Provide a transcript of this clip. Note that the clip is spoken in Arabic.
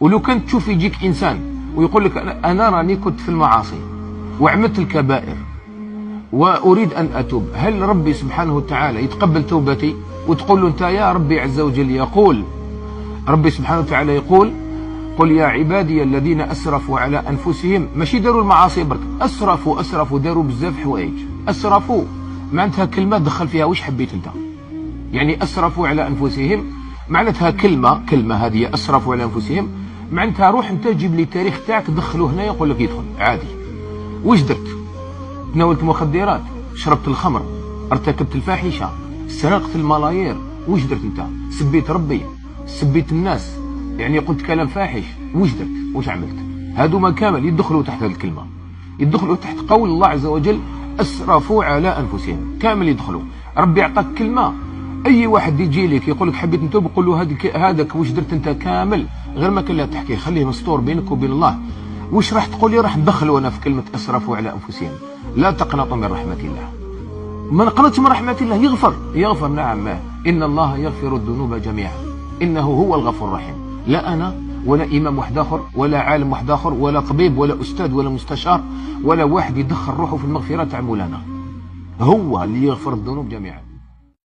ولو كنت تشوف يجيك انسان ويقول لك انا راني كنت في المعاصي وعملت الكبائر واريد ان اتوب، هل ربي سبحانه وتعالى يتقبل توبتي؟ وتقول له انت يا ربي عز وجل يقول، ربي سبحانه وتعالى يقول قل يا عبادي الذين اسرفوا على انفسهم، ماشي داروا المعاصي برك، اسرفوا داروا بزاف حوايج. اسرفوا معناتها كلمه دخل فيها واش حبيت انت، يعني اسرفوا على انفسهم معناتها كلمه هذه اسرفوا على انفسهم معناتها روح انت جيب لي التاريخ تاعك دخلوه هنا يقول لك يدخل عادي. واش درت؟ تناولت مخدرات، شربت الخمر، ارتكبت الفاحشه، سرقت الملايير، واش درت انت؟ سبيت ربي، سبيت الناس، يعني قلت كلام فاحش، واش درت؟ واش عملت؟ هذوما كامل يدخلوا تحت هذه الكلمه، يدخلوا تحت قول الله عز وجل اسرفوا على انفسهم، كامل يدخلوا. ربي يعطاك كلمه، اي واحد يجي لك يقول لك حبيت نتوب قول له هذاك واش درت انت كامل، غير ما كان لا تحكي، خليه مستور بينك وبين الله. واش راح تقول لي؟ راح ندخلوا انا في كلمه اسرفوا على انفسهم. لا تقنطوا من رحمه الله، ما نقنطش من رحمه الله، يغفر نعم، ان الله يغفر الذنوب جميعا انه هو الغفور الرحيم. لا انا ولا امام واحد اخر ولا عالم واحد اخر ولا طبيب ولا استاذ ولا مستشار ولا واحد يدخل روحه في المغفره تاع مولانا، هو اللي يغفر الذنوب جميعا.